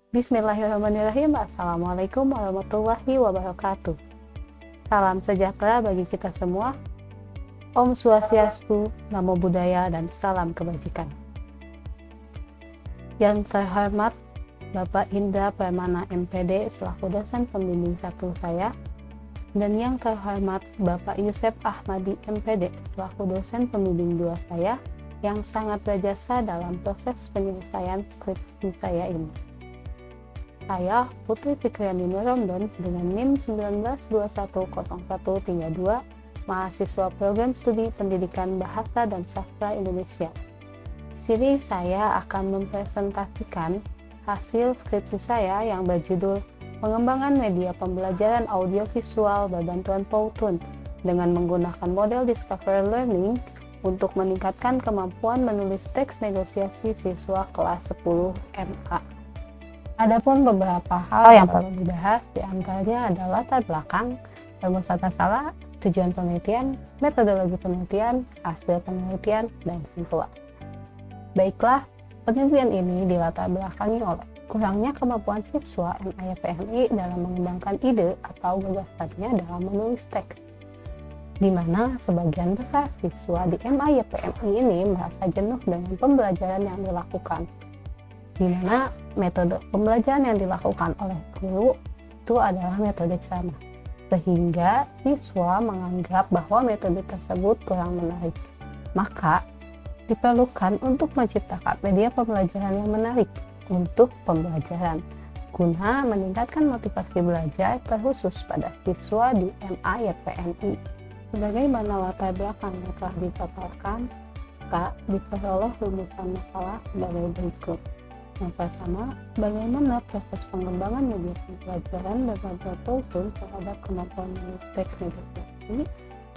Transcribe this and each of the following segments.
Bismillahirrahmanirrahim. Assalamualaikum warahmatullahi wabarakatuh. Salam sejahtera bagi kita semua. Om Swastiastu, Namo Buddhaya, dan salam kebajikan. Yang terhormat Bapak Indra Pramana MPD selaku dosen pembimbing 1 saya, dan yang terhormat Bapak Yusef Ahmadi MPD selaku dosen pembimbing 2 saya yang sangat berjasa dalam proses penyelesaian skripsi saya ini. Saya Putri Fikriani Nurromdon dengan NIM 19210132, mahasiswa program studi pendidikan bahasa dan sastra Indonesia. Di sini saya akan mempresentasikan hasil skripsi saya yang berjudul Pengembangan Media Pembelajaran Audiovisual berbantuan Powtoon dengan menggunakan model Discover Learning untuk meningkatkan kemampuan menulis teks negosiasi siswa kelas 10 MA. Adapun beberapa hal yang perlu dibahas, diantaranya adalah latar belakang, rumus tata salah, tujuan penelitian, metodologi penelitian, hasil penelitian, dan kesimpulan. Baiklah, penelitian ini dilatar belakangi oleh kurangnya kemampuan siswa MIPMI dalam mengembangkan ide atau gagasannya dalam menulis teks, di mana sebagian besar siswa di MIPMI ini merasa jenuh dengan pembelajaran yang dilakukan, di mana metode pembelajaran yang dilakukan oleh guru itu adalah metode ceramah, sehingga siswa menganggap bahwa metode tersebut kurang menarik. Maka diperlukan untuk menciptakan media pembelajaran yang menarik untuk pembelajaran guna meningkatkan motivasi belajar terkhusus pada siswa di MIPMI. Sebagaimana latar belakang yang telah dipaparkan, maka diperoleh rumusan masalah sebagai berikut. Yang pertama, bagaimana proses pengembangan media pembelajaran berbantuan Powtoon terhadap kemampuan menulis teks negosiasi.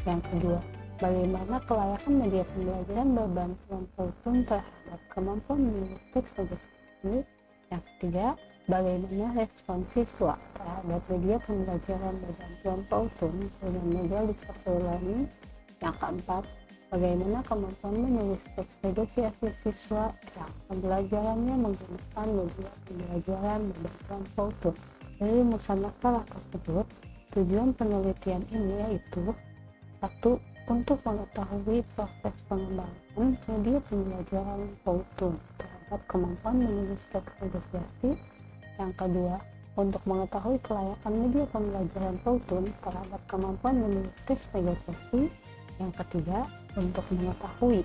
Yang kedua, bagaimana kelayakan media pembelajaran berbantuan Powtoon terhadap kemampuan menulis teks negosiasi. Yang ketiga, bagaimana respon siswa terhadap media pembelajaran berbantuan Powtoon dengan model Discover Learning. Yang keempat, bagaimana kemampuan menulis teks negosiasi siswa yang pembelajarannya menggunakan media pembelajaran berbantuan Powtoon. Dari rumusan masalah tersebut, tujuan penelitian ini yaitu 1. Untuk mengetahui proses pengembangan media pembelajaran Powtoon terhadap kemampuan menulis teks negosiasi. Yang kedua, untuk mengetahui kelayakan media pembelajaran Powtoon terhadap kemampuan menulis teks negosiasi. Yang ketiga, untuk mengetahui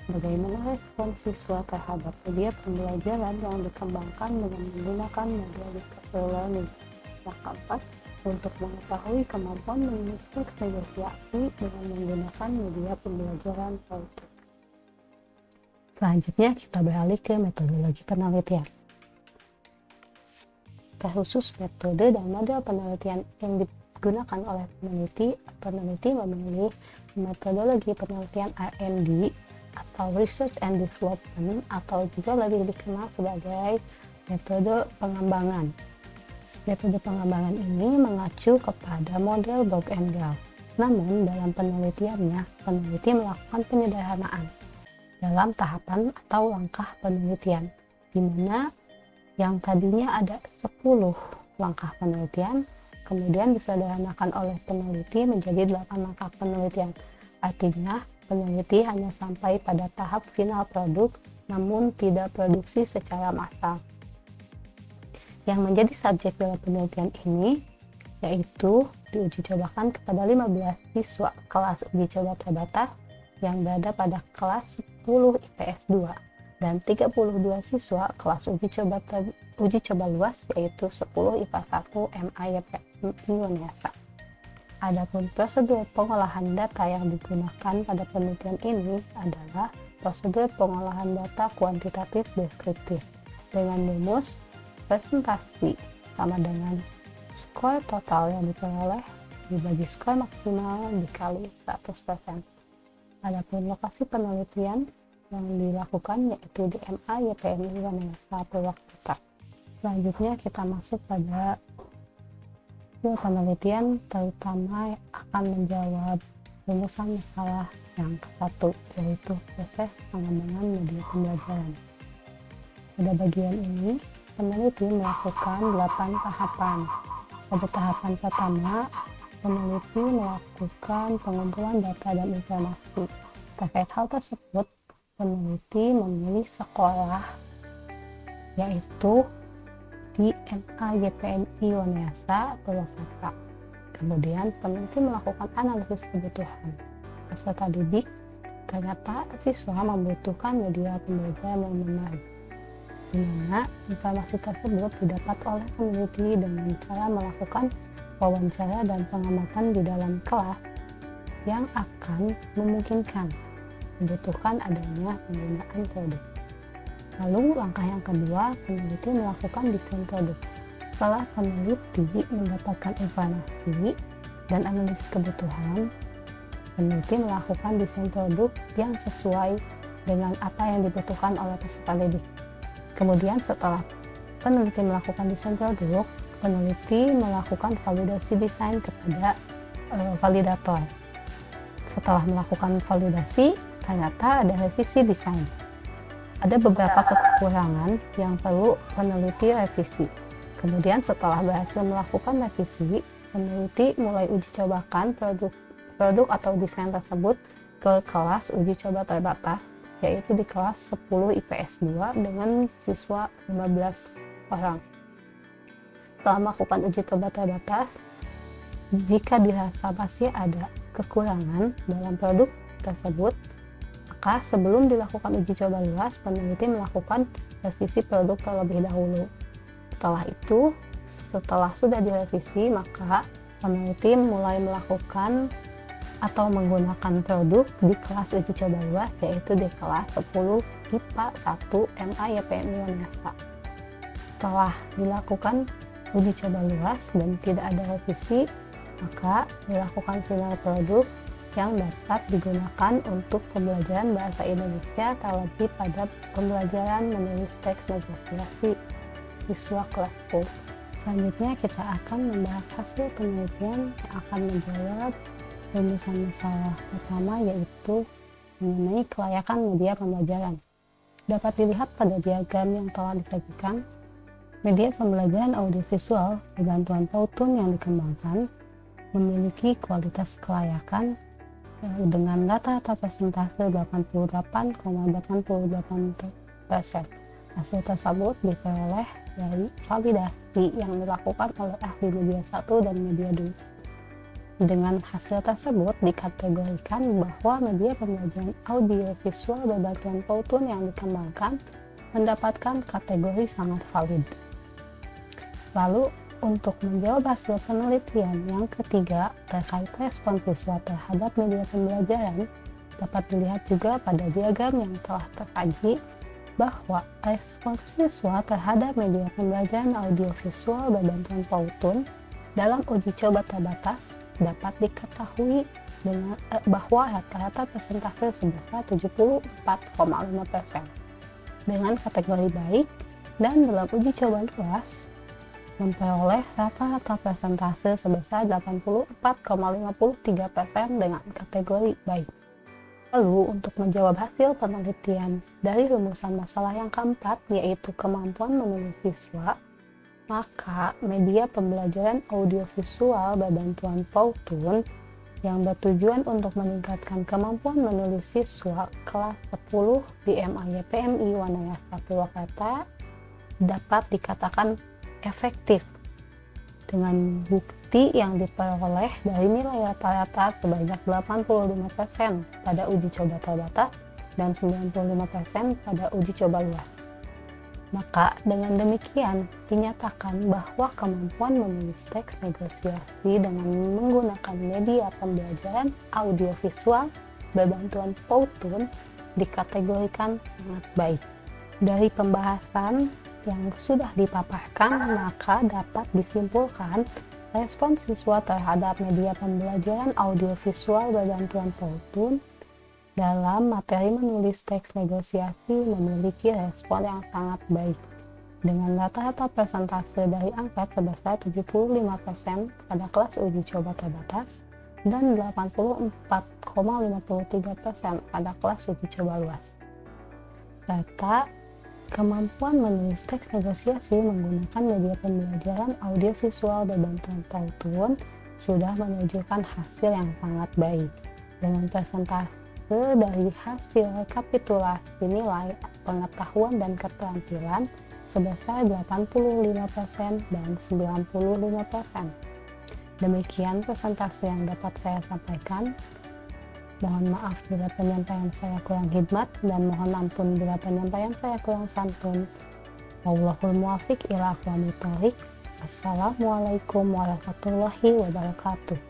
bagaimana respon siswa terhadap media pembelajaran yang dikembangkan dengan menggunakan model Discover Learning. Yang keempat, untuk mengetahui kemampuan menulis teks negosiasi dengan menggunakan media pembelajaran Powtoon. Selanjutnya kita beralih ke metodologi penelitian. Terkhusus metode dan model penelitian yang digunakan oleh peneliti memilih metodologi penelitian R&D atau Research and Development, atau juga lebih dikenal sebagai metode pengembangan. Metode pengembangan ini mengacu kepada model Borg and Graf. Namun dalam penelitiannya, peneliti melakukan penyederhanaan dalam tahapan atau langkah penelitian, di mana yang tadinya ada 10 langkah penelitian, kemudian disederhanakan oleh peneliti menjadi 8 langkah penelitian. Artinya, peneliti hanya sampai pada tahap final produk, namun tidak produksi secara massal. Yang menjadi subjek dalam penelitian ini yaitu diuji cobakan kepada 15 siswa kelas uji coba terbatas yang berada pada kelas 10 IPS 2 dan 32 siswa kelas uji coba luas yaitu 10 IPA 1 MIPMI UNESA. Adapun prosedur pengolahan data yang digunakan pada penelitian ini adalah prosedur pengolahan data kuantitatif deskriptif dengan rumus presentasi sama dengan skor total yang diperoleh dibagi skor maksimal dikali 100%. Adapun lokasi penelitian yang dilakukan yaitu di MIPMI UNESA Purwakarta. Selanjutnya kita masuk pada hasil penelitian, terutama akan menjawab rumusan masalah yang ke-1, yaitu proses pengembangan media pembelajaran. Pada bagian ini peneliti melakukan 8 tahapan. Pada tahapan pertama, peneliti melakukan pengumpulan data dan informasi. Terkait hal tersebut, peneliti memilih sekolah, yaitu di MA-YPMI Wanayasa, Purwakarta. Kemudian peneliti melakukan analisis kebutuhan peserta didik. Ternyata siswa membutuhkan media pembelajaran yang menarik, di mana informasi tersebut didapat oleh peneliti dengan cara melakukan wawancara dan pengamatan di dalam kelas yang akan memungkinkan membutuhkan adanya penggunaan produk. Lalu langkah yang kedua, peneliti melakukan desain produk. Setelah peneliti mendapatkan informasi dan analisis kebutuhan, peneliti melakukan desain produk yang sesuai dengan apa yang dibutuhkan oleh peserta didik. Kemudian setelah peneliti melakukan desain produk, peneliti melakukan validasi desain kepada validator. Setelah melakukan validasi, ternyata ada revisi desain. Ada beberapa kekurangan yang perlu peneliti revisi. Kemudian setelah berhasil melakukan revisi, peneliti mulai uji cobakan produk atau desain tersebut ke kelas uji coba terbatas, yaitu di kelas 10 IPS 2 dengan siswa 15 orang. Setelah melakukan uji coba terbatas, jika dirasa masih ada kekurangan dalam produk tersebut, maka sebelum dilakukan uji coba luas, peneliti melakukan revisi produk terlebih dahulu. Setelah sudah direvisi, maka peneliti mulai melakukan atau menggunakan produk di kelas uji coba luas, yaitu di kelas 10 IPA 1 MA-YPMI Wanayasa. Setelah dilakukan uji coba luas dan tidak ada revisi, maka dilakukan final produk yang dapat digunakan untuk pembelajaran bahasa Indonesia, terlebih pada pembelajaran menulis teks negosiasi siswa kelas 10. Selanjutnya kita akan membahas hasil penelitian yang akan menjawab rumusan masalah pertama, yaitu mengenai kelayakan media pembelajaran. Dapat dilihat pada diagram yang telah disajikan, media pembelajaran audiovisual berbantuan Powtoon yang dikembangkan memiliki kualitas kelayakan dengan rata-rata persentase 88,88%. Hasil tersebut diperoleh dari validasi yang dilakukan oleh ahli media 1 dan media 2. Dengan hasil tersebut dikategorikan bahwa media pembelajaran audiovisual berbantuan Powtoon yang dikembangkan mendapatkan kategori sangat valid. Lalu untuk menjawab hasil penelitian yang ketiga terkait respon siswa terhadap media pembelajaran, dapat dilihat juga pada diagram yang telah tersaji bahwa respon siswa terhadap media pembelajaran audiovisual berbantuan Powtoon dalam uji coba terbatas dapat diketahui dengan bahwa rata-rata persentase sebesar 74,5% dengan kategori baik, dan dalam uji coba luas memperoleh rata-rata persentase sebesar 84,53% dengan kategori baik. Lalu untuk menjawab hasil penelitian dari rumusan masalah yang keempat, yaitu kemampuan menulis siswa, maka media pembelajaran audiovisual berbantuan Powtoon yang bertujuan untuk meningkatkan kemampuan menulis siswa kelas 10 di MA-YPMI Wanayasa Purwakarta dapat dikatakan efektif dengan bukti yang diperoleh dari nilai rata-rata sebanyak 85% pada uji coba terbatas dan 95% pada uji coba luas. Maka dengan demikian dinyatakan bahwa kemampuan menulis teks negosiasi dengan menggunakan media pembelajaran audiovisual berbantuan Powtoon dikategorikan sangat baik. Dari pembahasan yang sudah dipaparkan, maka dapat disimpulkan respon siswa terhadap media pembelajaran audiovisual berbantuan Powtoon dalam materi menulis teks negosiasi memiliki respon yang sangat baik dengan rata-rata persentase dari angka sebesar 75% pada kelas uji coba terbatas dan 84,53% pada kelas uji coba luas, serta Kemampuan menulis teks negosiasi menggunakan media pembelajaran audiovisual berbantuan Powtoon sudah menunjukkan hasil yang sangat baik. Dengan persentase dari hasil rekapitulasi nilai pengetahuan dan keterampilan sebesar 85% dan 95%. Demikian presentasi yang dapat saya sampaikan. Mohon maaf bila penyampaian saya kurang hikmat dan mohon ampun bila penyampaian saya kurang santun. Wallahul muwaffiq ila aqwamit thoriq. Assalamualaikum warahmatullahi wabarakatuh.